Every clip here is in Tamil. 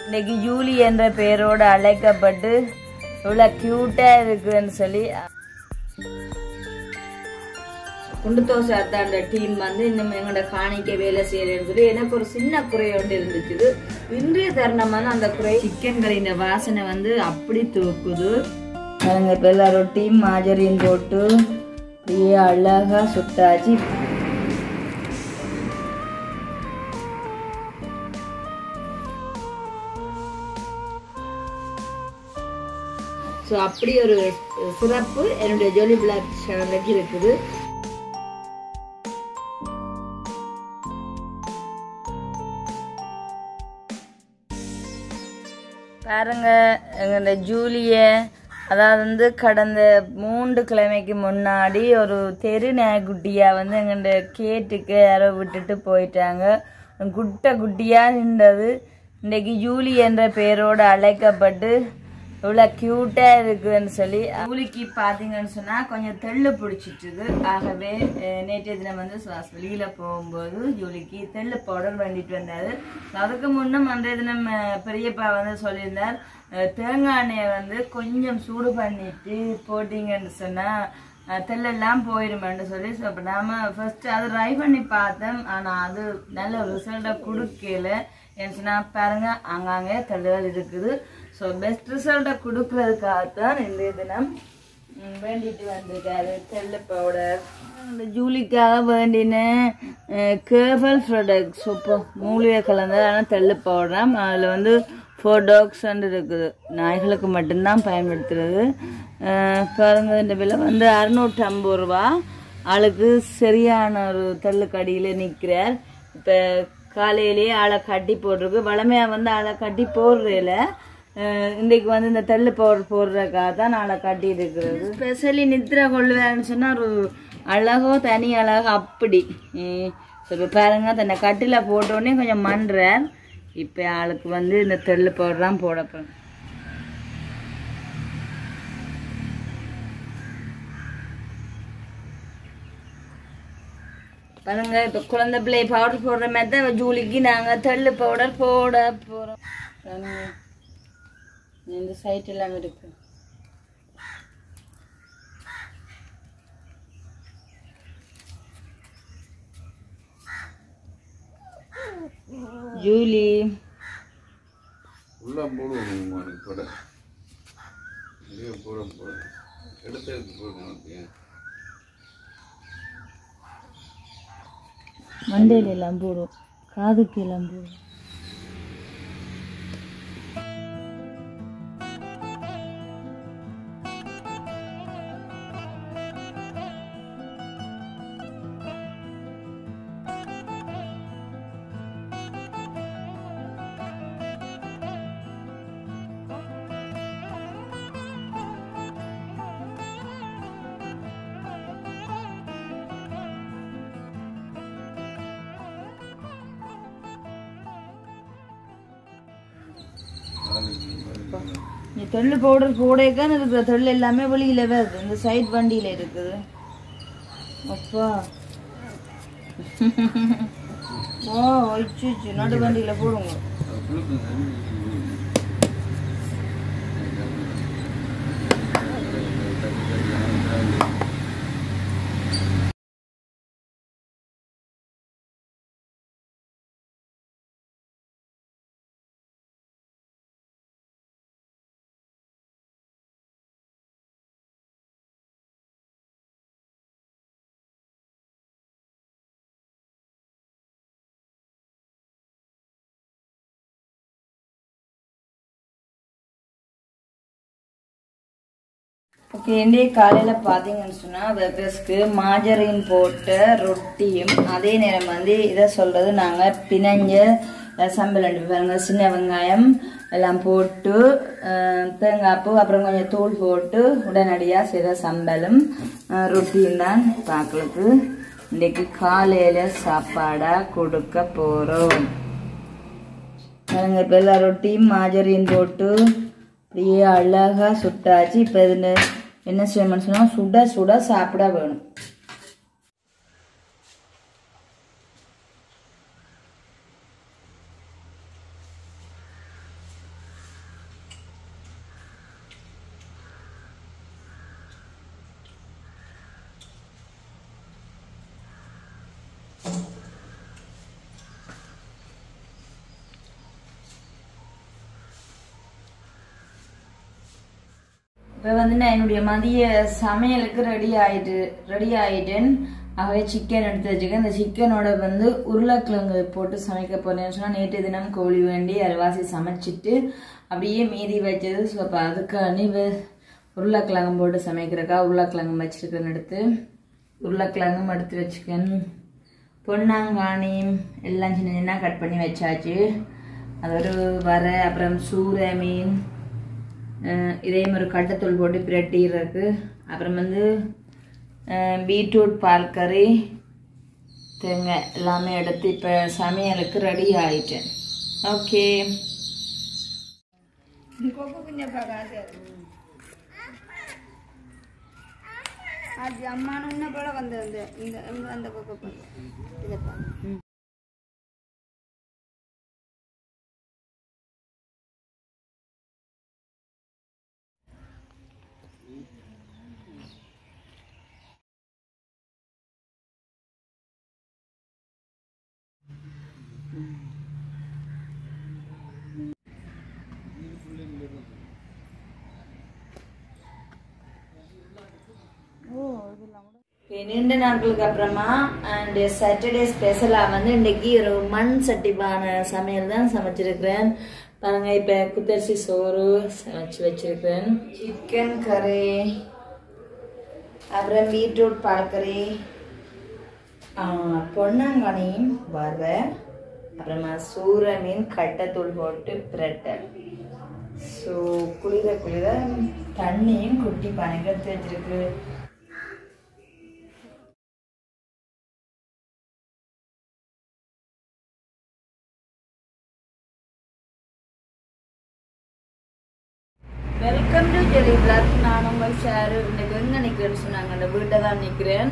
இன்னைக்கு ஜூலி என்ற பெயரோடு அழைக்கப்பட்டு இவ்வளோ க்யூட்டாக இருக்குன்னு சொல்லி குண்டு தோசை அத்தாண்ட டீம் வந்து இன்னும் எங்களோட காணிக்க வேலை செய்யறது சொல்லி எனக்கு ஒரு சின்ன குறை ஒன்று இருந்துச்சு. இன்றைய தருணமான அந்த குறை சிக்கன் கறின வாசனை வந்து அப்படி தூக்குது. நாங்கள் இப்போ எல்லாரும் டீம் மாஜரின் போட்டு அப்படியே அழகா சுட்டாச்சு. ஸோ அப்படி ஒரு சிறப்பு என்னுடைய ஜோலி பிளாக் சேனலுக்கு இருக்குது. பாருங்க எங்க ஜூலிய, அதாவது வந்து கடந்த 3 கிழமைக்கு முன்னாடி ஒரு தெரு நாய்க்குட்டியா வந்து எங்க கேட்டுக்கு யாரோ விட்டுட்டு போயிட்டாங்க. குட்டியா நின்றது. இன்னைக்கு ஜூலி என்ற பெயரோடு அழைக்கப்பட்டு இவ்வளோ க்யூட்டாக இருக்குதுன்னு சொல்லி ஜூலிக்கு பார்த்தீங்கன்னு சொன்னால் கொஞ்சம் தெள்ளு பிடிச்சிட்டுது. ஆகவே நேற்றைய தினம் வந்து வெளியில் போகும்போது ஜூலிக்கு தெள்ளு பவுடர் வேண்டிட்டு வந்தார். அதுக்கு முன்னும் அன்றைய தினம் பெரியப்பா வந்து சொல்லியிருந்தார், தேங்காய் எண்ணெயை வந்து கொஞ்சம் சூடு பண்ணிட்டு போட்டிங்கன்னு சொன்னால் தெல்லெல்லாம் போயிடுமென்னு சொல்லி. ஸோ இப்போ நாம் ஃபர்ஸ்ட் அது ட்ரை பண்ணி பார்த்தோம். ஆனால் அது நல்ல ரிசல்ட்டை கொடுக்கல. ஏன்னு சொன்னால் பாருங்க அங்கங்கே தெள்ளுகள் இருக்குது. ஸோ பெஸ்ட் ரிசல்ட்டை கொடுக்கறதுக்காகத்தான் இந்த தினம் வேண்டிட்டு வந்திருக்காரு தெள்ளு பவுடர். இந்த ஜூலிக்காக வேண்டின கேர்பல் ப்ராடக்ட் சூப்பர் மூலிகை கலந்தது. ஆனால் தெள்ளு பவுடர் அதில் வந்து 4 டாக்ஸ் இருக்குது. நாய்களுக்கு மட்டும்தான் பயன்படுத்துறது. பாருங்க இந்த விலை வந்து 650 ரூபா. ஆளுக்கு சரியான ஒரு தெள்ளு கடியில் நிற்கிறார். இப்போ காலையிலேயே ஆளை கட்டி போட்டிருக்கு. வளமையாக வந்து ஆளை கட்டி போடுறதில்ல. இன்றைக்கு வந்து இந்த தெள்ளு பவுடர் போடுறதுக்காக தான் நாளை கட்டி இருக்கிறது. ஸ்பெஷலி நித்திரை கொள்ளுவேன்னு சொன்னால் ஒரு அழகோ தனி அழகோ அப்படி. இப்போ பாருங்க தன்னை கட்டில் போட்டோடனே கொஞ்சம் மண்றார். இப்போ ஆளுக்கு வந்து இந்த தெள்ளு பவுடர் தான் போடப்போம். பாருங்க இப்போ குழந்தை பிள்ளை பவுடர் போடுற மாதிரி தான் ஜூலிக்கு நாங்கள் தெள்ளு பவுடர் போட போகிறோம். இந்த சைட் எல்லாம் இருக்கு. ஜூலி உள்ள போடுவோம் கூட மண்டையில எல்லாம் போடும், காதுக்கு எல்லாம் போடும். தெள்ளு பவுடர் போடேக்கான இருக்கிற தெள்ளு எல்லாமே வெளியில வருது. இந்த சைட் வண்டியில இருக்குது. அப்பா நடு வண்டியில போடுங்க. ஓகே, இன்றைய காலையில் பார்த்தீங்கன்னு சொன்னால் வெர்கஸ்க்கு மாஜரின் போட்ட ரொட்டியும் அதே நேரம் வந்து இதை சொல்கிறது நாங்கள் பிணைஞ்ச சம்பல் பாருங்க, சின்ன வெங்காயம் எல்லாம் போட்டு தேங்காய்ப்பூ அப்புறம் கொஞ்சம் தூள் போட்டு உடனடியாக செய்கிற சம்பலும் ரொட்டியும் தான் பார்க்கலுக்கு இன்றைக்கு காலையில் சாப்பாடாக கொடுக்க போகிறோம். பாருங்க இப்போ எல்லா ரொட்டியும் மாஜரின் போட்டு அப்படியே அழகாக சுட்டாச்சு. இப்போ இதில் என்ன செய்யணும்னு சொன்னால் சுட சுட சாப்பிட வேணும். இப்போ வந்து நான் என்னுடைய மதிய சமையலுக்கு ரெடி ஆயிட்டேன். ஆகவே சிக்கன் எடுத்து வச்சுக்கேன். இந்த சிக்கனோட வந்து உருளைக்கிழங்கு போட்டு சமைக்க போறேன்னு சொன்னா நேற்று தினம் கோழி வேண்டி அரைவாசி சமைச்சிட்டு அப்படியே மீதி வச்சது. ஸோ அப்போ அதுக்கு உருளைக்கிழங்கு போட்டு சமைக்கிறக்கா உருளைக்கிழங்கு வச்சிருக்கேன்னு எடுத்து உருளைக்கிழங்கும் எடுத்து வச்சுக்கேன். பொன்னாங்கானி எல்லாம் சின்ன சின்ன கட் பண்ணி வச்சாச்சு. அது ஒரு அப்புறம் சூறை மீன் இதே மாதிரி கட்டத்தூள் போட்டு பிரட்டிடுறதுக்கு. அப்புறம் வந்து பீட்ரூட் பால் கறி தேங்காய் எல்லாமே எடுத்து இப்போ சமையலுக்கு ரெடி ஆயிட்டேன். ஓகே அது அம்மானு போல வந்து அந்த கொக்கோ இதை நீண்ட நாட்களுக்கு அப்புறமா அண்ட் சாட்டர்டே ஸ்பெஷலாக வந்து இன்னைக்கு ஒரு மண் சட்டிப்பான சமையல் தான் சமைச்சிருக்கிறேன். பாருங்க இப்போ குத்தரிசி சோறு சமைச்சு வச்சிருக்கிறேன். சிக்கன் கறி, அப்புறம் பீட்ரூட் பால் கறி, பொன்னாங்கண்ணியும் அப்புறமா சூறை மீன் கட்டத்தூள் போட்டு பிரட்டல். ஸோ குளிர தண்ணியும் குட்டி பானைக்கு எடுத்து வச்சிருக்கு. வெல்கம் டு ஜெலி பிளாக். நான் உங்கள் ஷேரு. இன்னைக்கு எங்கே நிற்கிறேன்னு சொன்னாங்க, அந்த வீட்டை தான் நிற்கிறேன்.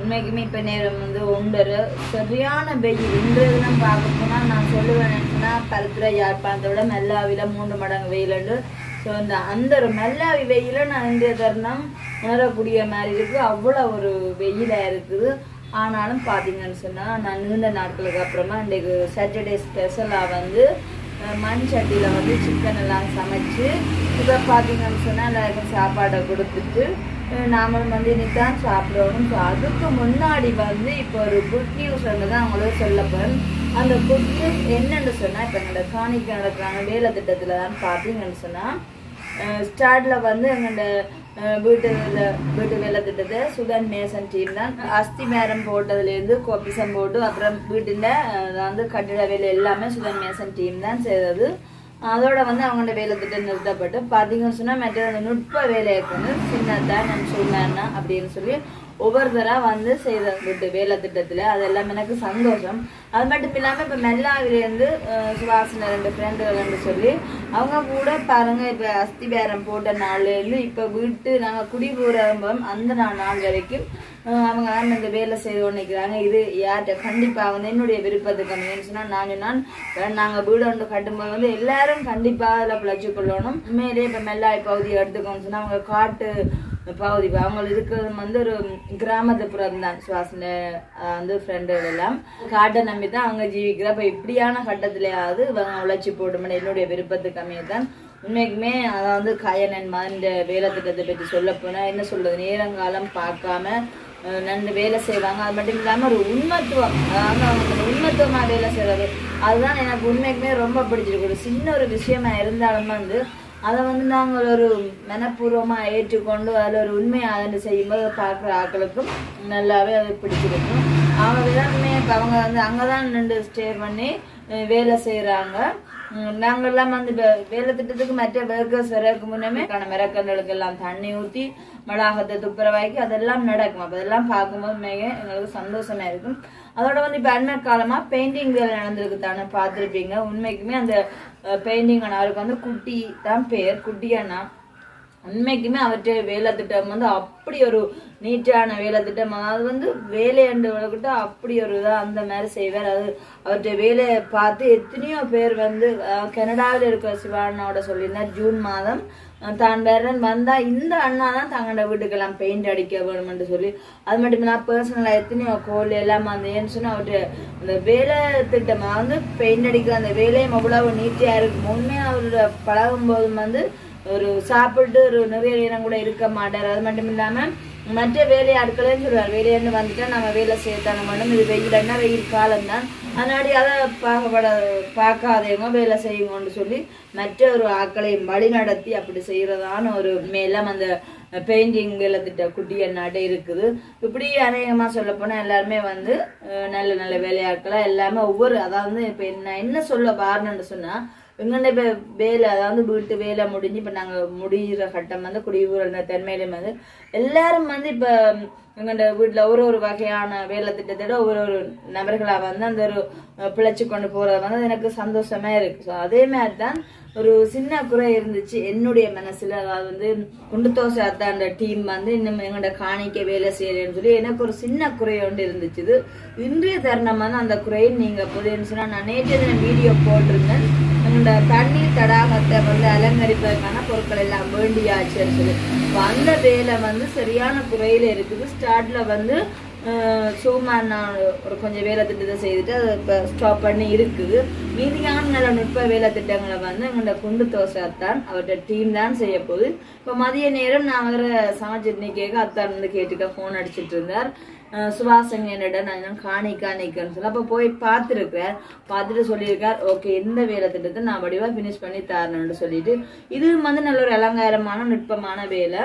உண்மைக்குமே இப்போ நேரம் வந்து 1:30 சரியான வெயில். இன்றைய தினம் பார்க்க போனால் நான் சொல்லுவேன் என்னன்னா பருத்துறை யாழ்ப்பாணத்தை விட மெல்லாவில 3 மடங்கு வெயிலுண்டு. ஸோ அந்த ஒரு மெல்லாவி வெயில நான் இன்றைய தருணம் உணரக்கூடிய மாதிரி இருக்குது. அவ்வளோ ஒரு வெயிலாக இருக்குது. ஆனாலும் பார்த்தீங்கன்னு சொன்னால் நான் நீண்ட நாட்களுக்கு அப்புறமா இன்றைக்கு சாட்டர்டே ஸ்பெஷலாக வந்து மண் சட்டியில் வந்து சிக்கன் எல்லாம் சமைச்சு இப்போ பார்த்தீங்கன்னு சொன்னால் எல்லாருக்கும் சாப்பாடை கொடுத்துட்டு நாமளும் வந்து இன்னைக்கு தான் சாப்பிடணும். ஸோ அதுக்கு முன்னாடி வந்து இப்போ ஒரு குட் நியூஸ் வந்து தான் அவங்களுக்கு சொல்ல போகிறேன். அந்த குட் நியூஸ் என்னென்னு சொன்னால் இப்போ எங்களோட காணிக்க நடக்கிறாங்க வேலை திட்டத்தில் தான் பார்த்தீங்கன்னு சொன்னால் ஸ்டார்டில் வந்து எங்களோட வீட்டு வேலை திட்டத்தை சுதன் மேசன் டீம் தான் அஸ்தி மேரம் போட்டதுலேருந்து கோபிசம் போட்டு அப்புறம் வீட்டில் வந்து கட்டிட வேலை எல்லாமே சுதன் மேசன் டீம் தான் செய்தது. அதோட வந்து அவங்களோட வேலை திட்டம் நிறுத்தப்பட்டு பார்த்தீங்கன்னு சொன்னால் மற்ற அந்த நுட்ப வேலைக்கு வந்து சின்னதான் நான் சொன்னேன்னா அப்படின்னு சொல்லி ஒவ்வொருத்தராக வந்து செய்த வீட்டு வேலை திட்டத்தில் அதெல்லாம் எனக்கு சந்தோஷம். அது மட்டும் இல்லாமல் இப்போ மெல்லாவிலேருந்து சுவாசனை 2 ஃப்ரெண்டுகள்னு சொல்லி அவங்க கூட பாருங்கள் இப்போ அஸ்தி பேரம் போட்ட நாள்லேருந்து இப்போ வீட்டு நாங்கள் குடிபுறம் அந்த நாள் வரைக்கும் அவங்க தான் இந்த வேலை செய்து நினைக்கிறாங்க. இது யார்கிட்ட கண்டிப்பாக வந்து என்னுடைய விருப்பத்துக்கு அமைன்னு சொன்னால் நாங்கள் வீடு ஒன்று கட்டும்போது வந்து எல்லாரும் கண்டிப்பாக அதில் பிழைச்சி கொள்ளணும். உண்மையிலே இப்போ மெல்லாய் பகுதியை எடுத்துக்கோன்னு சொன்னால் அவங்க காட்டு பகுதி அவங்க இருக்கிறது வந்து ஒரு கிராமத்துப்புறம் தான் சுவாசனை வந்து ஃப்ரெண்டுகள் எல்லாம் காட்டை நம்பி தான் அவங்க ஜீவிக்கிற. இப்போ இப்படியான கட்டத்திலேயாவது இவங்க உழைச்சி போடுமென்னு என்னுடைய விருப்பத்துக்கு அமையத்தான். உண்மைக்குமே அதை வந்து கயனன் இந்த வேலை திட்டத்தை பற்றி சொல்ல போனால் என்ன சொல்றது, நேரங்காலம் பார்க்காம நன்று வேலை செய்வாங்க. அது மட்டும் இல்லாமல் ஒரு உண்மத்துவம், அதாவது அவங்க உண்மத்துவமாக வேலை செய்கிறது அதுதான் எனக்கு உண்மைக்குமே ரொம்ப பிடிச்சிருக்கு. ஒரு சின்ன ஒரு விஷயமா இருந்தாலும் வந்து அதை வந்து நாங்கள் ஒரு மனப்பூர்வமாக ஏற்றுக்கொண்டு அதில் ஒரு உண்மையாக அதை செய்யும்போது பார்க்குற ஆக்களுக்கும் நல்லாவே அது பிடிச்சிருக்கும். அவங்க தான் இப்போ அவங்க வந்து அங்கே தான் நின்று ஸ்டே பண்ணி வேலை செய்கிறாங்க. நாங்கள்லாம் வந்து வேலை திட்டத்துக்கு மற்ற ஒர்க்கர்ஸ் வரக்கு முன்னமே மரக்கன்றுகளுக்கு எல்லாம் தண்ணி ஊற்றி மடாகத்தை துப்புரவாக்கி அதெல்லாம் நடக்கும். அப்போ அதெல்லாம் பார்க்கும்போது மிக எங்களுக்கு சந்தோஷமா இருக்கும். அதோட வந்து இப்போ அண்மை காலமாக பெயிண்டிங் வேலை நடந்திருக்கு தானே பார்த்துருப்பீங்க. உண்மைக்குமே அந்த பெயிண்டிங் அண்ணா அவருக்கு வந்து குட்டி தான் பேர், குட்டி அண்ணா. உண்மைக்குமே அவற்றை வேலை திட்டம் வந்து அப்படி ஒரு நீட்டான வேலை திட்டம். அதாவது வந்து வேலையண்டு விளக்கிட்ட அப்படி ஒரு இதாக அந்த மாதிரி செய்வார். அது அவற்றை வேலையை பார்த்து எத்தனையோ பேர் வந்து கனடாவில் இருக்கிற சிவாண்ணாவோட சொல்லியிருந்தார் ஜூன் மாதம் தான் வேறன் வந்தா இந்த அண்ணா தான் தங்களோட வீட்டுக்கெல்லாம் பெயிண்ட் அடிக்க வேணும்னு சொல்லி. அது மட்டும் இல்லாமல் பர்சனலாக எத்தனையோ கோல் எல்லாம் அந்த ஏன்னு சொன்னால் அவர்கிட்ட அந்த வேலை திட்டமாக வந்து பெயிண்ட் அடிக்கிற அந்த வேலையும் அவ்வளவு நீட்டியாக இருக்கும். உண்மையாக அவரோட பழகும் போதும் வந்து ஒரு சாப்பிட்டு ஒரு நிறைய நேரம் கூட இருக்க மாட்டார். அது மட்டும் இல்லாம மற்ற வேலையாட்களேன்னு சொல்லுவார், வேலையாண்டு வந்துட்டா நம்ம வேலை செய்யத்தான மாட்டோம், இது வெயிலன்னா வெயில் காலம்தான், அதனாடி அதை பார்க்காதவங்க வேலை செய்யுங்கன்னு சொல்லி மற்ற ஒரு ஆட்களையும் வழி நடத்தி அப்படி செய்யறதான ஒரு மேலம் அந்த பெயிண்டிங் வேலை திட்ட குட்டி என்னாட்ட இருக்குது. இப்படி அநேகமா சொல்ல போனா எல்லாருமே வந்து நல்ல நல்ல வேலையாட்களா எல்லாமே ஒவ்வொரு, அதாவது இப்ப என்ன சொல்ல பாருன்னு சொன்னா எங்கண்ட இப்ப வேலை, அதாவது வீட்டு வேலை முடிஞ்சு இப்ப நாங்க முடிகிற கட்டம் வந்து குடியுற தன்மையிலும் வந்து எல்லாரும் வந்து இப்ப எங்கண்ட வீட்டுல ஒரு வகையான வேலை திட்டத்தோட ஒரு நபர்களா வந்து அந்த ஒரு பிழைச்சு கொண்டு போறது வந்து எனக்கு சந்தோஷமா இருக்கு. ஸோ அதே மாதிரிதான் ஒரு சின்ன குறை இருந்துச்சு என்னுடைய மனசுல. அதாவது வந்து குண்டு தோசை அத்தாண்ட டீம் வந்து இன்னும் எங்கள்ட காணிக்க வேலை செய்யலன்னு சொல்லி எனக்கு ஒரு சின்ன குறை ஒன்று இருந்துச்சு. இன்றைய தருணம் வந்து அந்த குறையை நீங்க புதியன்னு சொன்னா நான் நேற்று தினம் வீடியோ போட்டிருந்தேன். எங்களோட தண்ணீர் தடாகத்தை வந்து அலங்கரிப்பதற்கான பொருட்கள் எல்லாம் வேண்டியாச்சுன்னு சொல்லி அந்த வேலை வந்து சரியான குறையில இருக்குது. ஸ்டார்ட்ல வந்து சும்மா நான் ஒரு கொஞ்சம் வேலை திட்டத்தை செய்துட்டு அதை இப்போ ஸ்டாப் பண்ணி இருக்குது. மீதியான நல்ல நுட்ப வேலை திட்டங்களை வந்து எங்களோட குண்டு தோசை அத்தான் அவர்கிட்ட டீம் தான் செய்ய போகுது. இப்போ மதிய நேரம் நான் வேற சமைச்சிட்டு கேட்க அத்தான் வந்து கேட்டுக்க ஃபோன் அடிச்சிட்டு இருந்தார். சுவாசங்க என்னடா நான் காணிக்கன்னு சொல்லி அப்போ போய் பார்த்துருக்கிறேன். பார்த்துட்டு சொல்லியிருக்கார் ஓகே இந்த வேலை திட்டத்தை நான் வடிவா ஃபினிஷ் பண்ணி தரணும்னு சொல்லிட்டு இது வந்து நல்ல ஒரு அலங்காரமான நுட்பமான வேலை.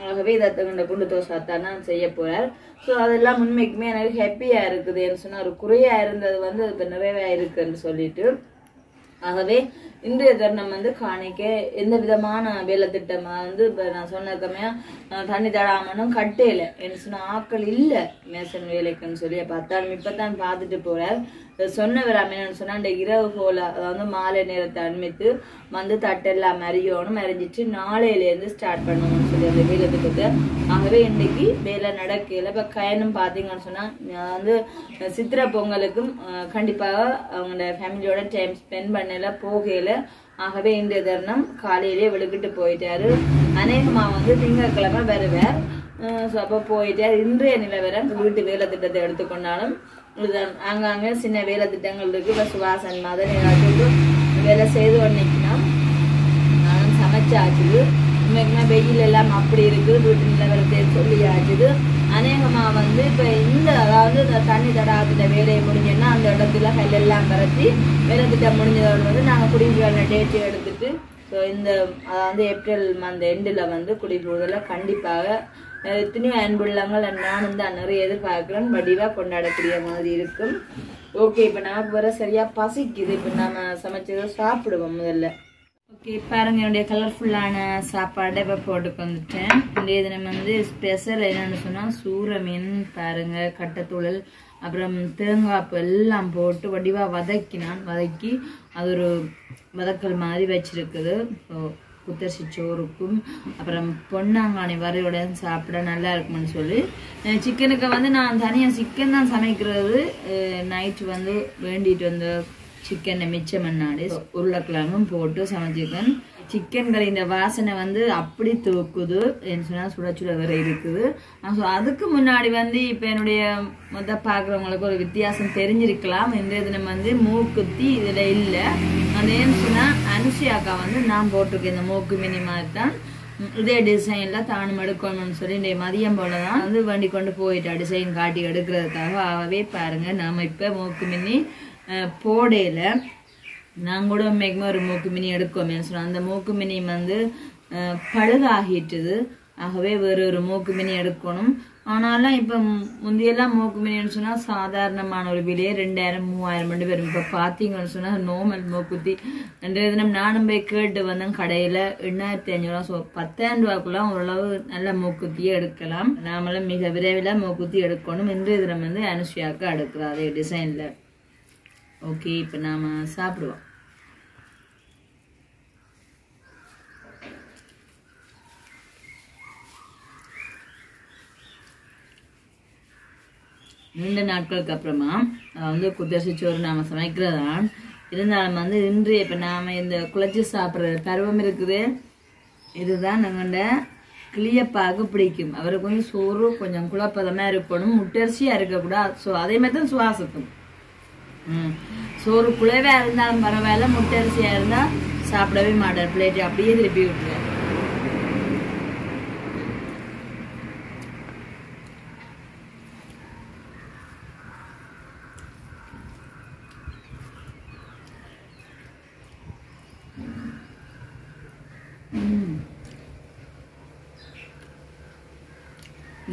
ஆகவே இதை குண்டு தோசை அத்தான் தான் செய்ய போறார். ஸோ அதெல்லாம் உண்மைக்குமே எனக்கு ஹாப்பியா இருக்குதுன்னு சொன்னா ஒரு குறையா இருந்தது வந்து இப்போ நிறைவா இருக்குன்னு சொல்லிட்டு ஆகவே இன்றைய தருணம் வந்து காணிக்க எந்த விதமான வேலை திட்டமா வந்து இப்ப நான் சொன்னக்கமையா தண்ணி தடாமனும் கட்டையில என்ன சொன்ன ஆக்கள் இல்ல மேசன் வேலைக்குன்னு சொல்லி பார்த்தாலும் இப்பதான் பார்த்துட்டு போறார். சொன்னவர் என்னன்னு சொன்னா இந்த இரவு போல அதாவது மாலை நேரத்தை அனுமதித்து வந்து தட்டெல்லாம் மறியணும் மறிஞ்சிட்டு நாளையில இருந்து ஸ்டார்ட் பண்ணணும்னு சொல்லி அந்த வேலை திட்டத்தை. ஆகவே இன்னைக்கு வேலை நடக்கல. இப்ப கயனும் பாத்தீங்கன்னு சொன்னா வந்து சித்திரை பொங்கலுக்கும் கண்டிப்பாக அவங்களோட ஃபேமிலியோட டைம் ஸ்பெண்ட் பண்ணல போகல. ஆகவே இன்றைய தருணம் காலையிலே விழுக்கிட்டு போயிட்டாரு. அநேகமா வந்து திங்கட்கிழமை வருவார். அப்போ போயிட்டார். இன்றைய நிலவரம் வீட்டு வேலை திட்டத்தை எடுத்துக்கொண்டாலும் அங்கங்க சின்ன வேலை திட்டங்கள் இருக்கு. இப்போ சுவாசன் மதன் ஏதாச்சும் வேலை செய்து ஒன்னைக்குன்னா நானும் சமைச்சாச்சுது. உண்மைக்குமே வெயில் எல்லாம் அப்படி இருக்கு. வீட்டு நிலவரத்தை சொல்லியாச்சுது. அநேகமா வந்து இப்ப இந்த அதாவது இந்த தண்ணி தடாகத்துல வேலையை முடிஞ்சோன்னா அந்த இடத்துல கல்லெல்லாம் பரத்தி வேலை திட்டம் முடிஞ்சதோடு வந்து நாங்க குடிபுகான டேட் எடுத்துட்டு ஸோ இந்த அதாவது ஏப்ரல் மந்த் எண்டில் வந்து குடிபுகல கண்டிப்பாக எத்தனையோ அன்புள்ளங்கள் நானும் தான் நிறைய எதிர்பார்க்கிறேன். வடிவா கொண்டாடக்கூடிய மாதிரி இருக்கும். ஓகே இப்ப நமக்கு வர சரியா பசிக்குது. இப்ப நாம சமைச்சதை சாப்பிடுவோம் முதல்ல. ஓகே பாருங்க என்னுடைய கலர்ஃபுல்லான சாப்பாடை இப்போ போட்டுக்கு வந்துட்டேன். இன்றைய தினம் வந்து ஸ்பெஷல் என்னன்னு சொன்னா சூற மீன் பாருங்க கட்டத்தூளல் அப்புறம் தேங்காய்ப்பு எல்லாம் போட்டு வடிவா வதக்கி அது ஒரு வதக்கல் மாதிரி வச்சிருக்குது. குத்தரிசி சோறுக்கும் அப்புறம் பொன்னாங்கானி வரையோட சாப்பிட நல்லா இருக்கும்னு சொல்லி சிக்கனுக்கு வந்து நான் தனியாக சிக்கன் தான் சமைக்கிறது. நைட்டு வந்து வேண்டிட்டு வந்த சிக்கனை மிச்சம் பண்ணாடி உருளைக்கிழங்கும் போட்டு சமைச்சிருக்கேன். சிக்கன் கறி இந்த வாசனை வந்து அப்படி தூக்குது என்ன சொன்னா சுட சுட வர இருக்குது. அதுக்கு முன்னாடி வந்து இப்ப என்னுடைய மொத்த பாக்குறவங்களுக்கு ஒரு வித்தியாசம் தெரிஞ்சிருக்கலாம். இன்றைய தினம் வந்து மூக்குத்தி இதுல இல்ல. அது ஏன்னு சொன்னா அனுஷியாக்கா வந்து நான் போட்டிருக்கேன் இந்த மூக்கு மினி மாதிரி தான் இதே டிசைன்ல தானும் எடுக்கணும்னு சொல்லி இந்த மதியம் போலதான் வந்து வண்டி கொண்டு போயிட்டா டிசைன் காட்டி எடுக்கிறதுக்காக. ஆகவே பாருங்க நாம இப்ப மூக்கு மினி போடையில நான் கூட உண்மைக்குமே ஒரு மூக்கு மினி எடுக்கோமே சொன்னேன். அந்த மூக்கு மினி வந்து பழுதாகிட்டுது. ஆகவே வேற ஒரு மூக்கு மினி எடுக்கணும். ஆனாலும் இப்ப முந்தையெல்லாம் மூக்கு மினின்னு சொன்னா சாதாரணமான ஒரு விலையே 2000-3000 ரெண்டு பேரும். இப்ப பாத்தீங்கன்னு சொன்னா நார்மல் மூக்குத்தி 2 தினம் நானும் போய் கேட்டு வந்தேன் கடையில 8500. ஸோ 10,000 ரூபாய்க்குள்ள ஓரளவு நல்ல மூக்குத்தியே எடுக்கலாம். நாமளும் மிக விரைவில் மூக்குத்தி எடுக்கணும். இன்றைய தினம் வந்து அனுஷியாக்கா எடுக்கிறோம் அதே டிசைன்ல. ஓகே இப்ப நாம சாப்பிடுவோம். நீண்ட நாட்களுக்கு அப்புறமா வந்து குத்தரிசி சோறு நாம சமைக்கிறதான் இருந்தாலும் வந்து இன்றைய இப்ப நாம இந்த குழச்சி சாப்பிடுற பருவம் இருக்குது. இதுதான் நாங்கண்ட கிளியப்பாக பிடிக்கும். அவருக்கு கொஞ்சம் சோறு கொஞ்சம் குழப்பதமா இருக்கணும். முட்டரிசியா இருக்கக்கூடாது. ஸோ அதே மாதிரி தான் சுவாசத்தும் சோறு குழைவா இருந்தாலும் பரவாயில்ல. முட்டரிசியா இருந்தா சாப்பிடவே மாட்டார். பிளேட் அப்படியே திருப்பி விட்டுருவார்.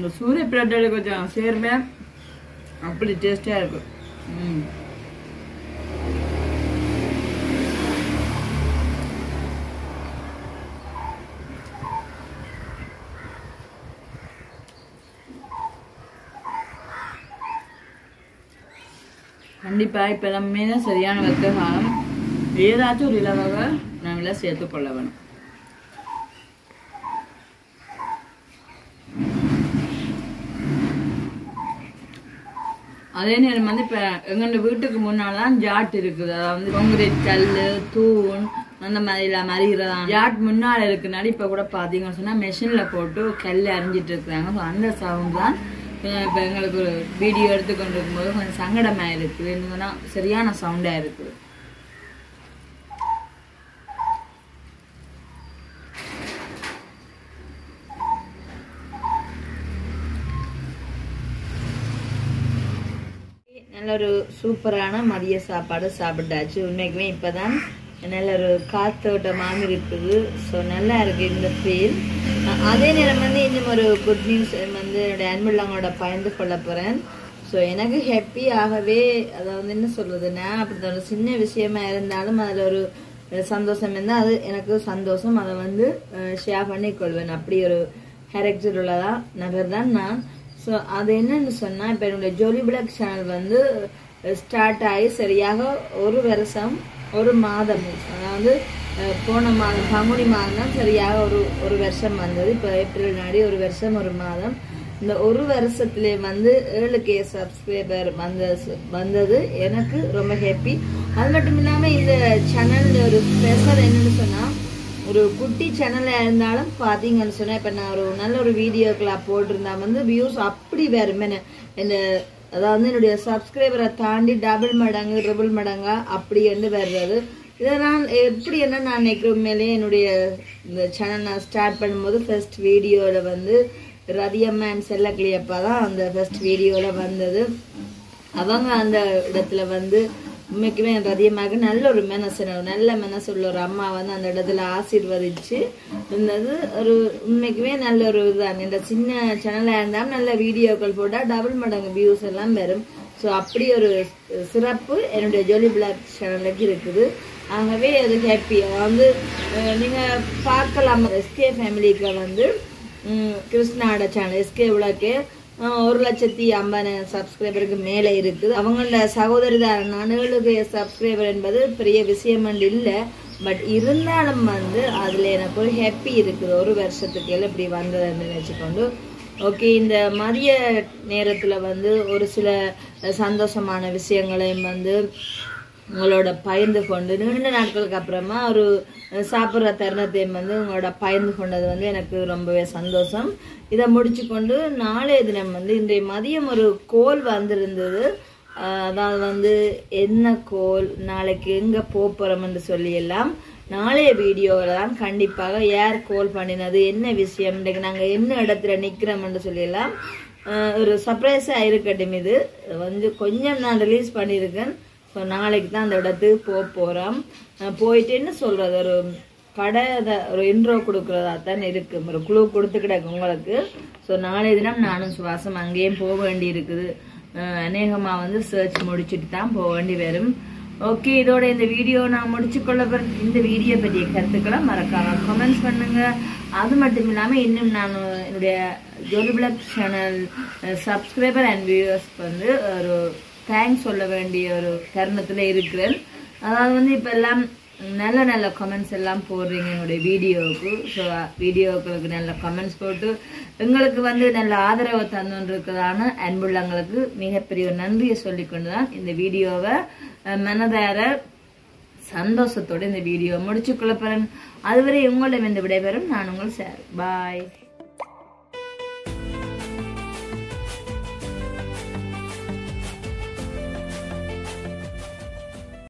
இந்த சூரிய பிரெட்டோட கொஞ்சம் சேர்வேன் அப்படி டேஸ்டா இருக்கும். கண்டிப்பா இப்ப எல்லாமே தான் சரியான வெக்க காலம். ஏதாச்சும் ஒரு இலவாக நாங்கள சேர்த்து கொள்ள வேணும். அதே நேரம் வந்து இப்ப எங்க வீட்டுக்கு முன்னால்தான் ஜாட் இருக்குது. அதாவது கான்கிரீட் கல்லு தூண் அந்த மாதிரி எல்லாம் மறிகிறதா ஜாட் முன்னால இருக்குனால இப்ப கூட பாத்தீங்கன்னு சொன்னா மெஷின்ல போட்டு கல் அரிஞ்சிட்டு இருக்கிறாங்க. அந்த சவுண்ட் தான் இப்ப எங்களுக்கு ஒரு வீடியோ எடுத்துக்கொண்டு இருக்கும்போது கொஞ்சம் சங்கடமா இருக்குது. என்னன்னா சரியான சவுண்டா இருக்குது. நல்ல ஒரு சூப்பரான மதிய சாப்பாடு சாப்பிட்டாச்சு. உண்மைக்குமே இப்பதான் நல்ல ஒரு காத்தோட்டமாக இருக்குது. ஸோ நல்லா இருக்கு இந்த ஃபீல். அதே நேரம் வந்து இன்னும் ஒரு குட் நியூஸ் வந்து என்னுடைய அன்புள்ளவங்களோட பகிர்ந்து கொள்ள போறேன். ஸோ எனக்கு ஹாப்பி ஆகவே அதை வந்து என்ன சொல்றதுன்னா அப்படி ஒரு சின்ன விஷயமா இருந்தாலும் அதில் ஒரு சந்தோஷம் இருந்தால் அது எனக்கு சந்தோஷம். அதை வந்து ஷேர் பண்ணி கொள்வேன். அப்படி ஒரு கேரக்டர் உள்ளதா நபர் தான் நான். ஸோ அது என்னன்னு சொன்னா இப்போ என்னுடைய ஜோலி பிளாக் சேனல் வந்து ஸ்டார்ட் ஆகி சரியாக ஒரு வருஷம் ஒரு மாதம், அதாவது போன மாதம் பங்குனி மாதம் தான் சரியாக ஒரு வருஷம் வந்தது. இப்போ ஏப்ரல் நாடி ஒரு வருஷம் ஒரு மாதம். இந்த ஒரு வருஷத்துல வந்து 7K சப்ஸ்கிரைபர் வந்தது எனக்கு ரொம்ப ஹாப்பி. அது மட்டும் இல்லாம இந்த சேனல் ஒரு ஸ்பெஷல் என்னன்னு சொன்னா ஒரு குட்டி சேனலா இருந்தாலும் பாத்தீங்கன்னு சொன்னா இப்ப நான் ஒரு நல்ல ஒரு வீடியோக்கெல்லாம் போட்டிருந்தா வந்து வியூஸ் அப்படி வருமே. இந்த அதாவது என்னுடைய சப்ஸ்கிரைபரை தாண்டி டபுள் மடங்கு ட்ரிபிள் மடங்கா அப்படி வந்து வர்றது. இதை நான் எப்படி என்ன நான் நினைக்கிறேன் உண்மையிலேயே என்னுடைய இந்த சேனல் நான் ஸ்டார்ட் பண்ணும்போது ஃபர்ஸ்ட் வீடியோல வந்து ரதியம்மா அண்ட் செல்லக்கிளியப்பா தான் அந்த ஃபர்ஸ்ட் வீடியோல வந்தது. அவங்க அந்த இடத்துல வந்து உண்மைக்குமே ரதியமாக நல்ல ஒரு நல்ல மனசு உள்ள ஒரு அம்மா வந்து அந்த இடத்துல ஆசீர்வதிச்சு இருந்தது. ஒரு உண்மைக்குமே நல்ல ஒரு இதுதான். இந்த சின்ன சேனலா இருந்தாலும் நல்ல வீடியோக்கள் போட்டா டபுள் மடங்கு வியூஸ் எல்லாம் வரும். ஸோ அப்படி ஒரு சிறப்பு என்னுடைய ஜோலி பிளாக் சேனலுக்கு இருக்குது. ஆகவே அது ஹாப்பி. வந்து நீங்க பார்க்கலாம் எஸ்கே ஃபேமிலிக்கு வந்து கிருஷ்ணாட சேனல் எஸ்கே விளக்கு 1,50,000 சப்ஸ்கிரைபருக்கு மேலே இருக்குது. அவங்களோட சகோதரி தான் 7K சப்ஸ்கிரைபர் என்பது பெரிய விஷயம் இல்லை. பட் இருந்தாலும் வந்து அதுல எனக்கு ஒரு ஹாப்பி இருக்குது. ஒரு வருஷத்துக்கு இப்படி வந்ததுன்னு நினைச்சுக்கொண்டு ஓகே. இந்த மதிய நேரத்துல வந்து ஒரு சில சந்தோஷமான விஷயங்களையும் வந்து உங்களோட பகிர்ந்து கொண்டு நீண்ட நாட்களுக்கு அப்புறமா ஒரு சாப்பிட்ற தருணத்தையும் வந்து உங்களோட பகிர்ந்து கொண்டது வந்து எனக்கு ரொம்பவே சந்தோஷம். இதை முடிச்சு கொண்டு நாளைய தினம் வந்து இன்றைய மதியம் ஒரு கோல் வந்திருந்தது. அதாவது வந்து என்ன கோல், நாளைக்கு எங்க போறோம்னு சொல்லி எல்லாம் நாளைய வீடியோவில் தான் கண்டிப்பாக யார் கோல் பண்ணினது, என்ன விஷயம், இன்றைக்கு நாங்கள் என்ன இடத்துல நிற்கிறோம்னு சொல்லி எல்லாம் ஒரு சர்ப்ரைஸாக இருக்கட்டும். இது வந்து கொஞ்சம் நான் ரிலீஸ் பண்ணியிருக்கேன். ஸோ நாளைக்கு தான் அந்த இடத்துக்கு போகிறோம். போயிட்டு என்ன சொல்கிறது, ஒரு கடை ஒரு இன்ட்ரோ கொடுக்குறதா தான் இருக்கு. ஒரு குழு கொடுத்துக்கிட்டாங்க உங்களுக்கு. ஸோ நாளைய தினம் நானும் சுவாசம் அங்கேயும் போக வேண்டி இருக்குது. அநேகமாக வந்து சர்ச் முடிச்சுட்டு தான் போக வேண்டி வரும். ஓகே, இதோட இந்த வீடியோ நான் முடிச்சுக்கொள்ள போறேன். இந்த வீடியோ பற்றிய கருத்துக்களை மறக்காம கமெண்ட்ஸ் பண்ணுங்க. அது மட்டும் இல்லாமல் இன்னும் நான் என்னுடைய ஜோலி பிளாக் சேனல் சப்ஸ்கிரைபர் அண்ட் வியூவர்ஸ்க்கு வந்து ஒரு தேங்க்ஸ் சொல்ல வேண்டிய ஒரு தருணத்தில் இருக்கிறேன். அதாவது வந்து இப்போ எல்லாம் நல்ல நல்ல கமெண்ட்ஸ் எல்லாம் போடுறீங்க என்னுடைய வீடியோவுக்கு. ஸோ வீடியோக்களுக்கு நல்ல கமெண்ட்ஸ் போட்டு எங்களுக்கு வந்து நல்ல ஆதரவை தந்துருக்கிறதான அன்புள்ளங்களுக்கு மிகப்பெரிய ஒரு நன்றியை சொல்லிக்கொண்டு தான் இந்த வீடியோவை மனதார சந்தோஷத்தோடு இந்த வீடியோ முடிச்சுக்கொள்ள போறேன். அதுவரை உங்களிடம் இந்த விடைபெறும் நான் உங்கள் சார். பாய்.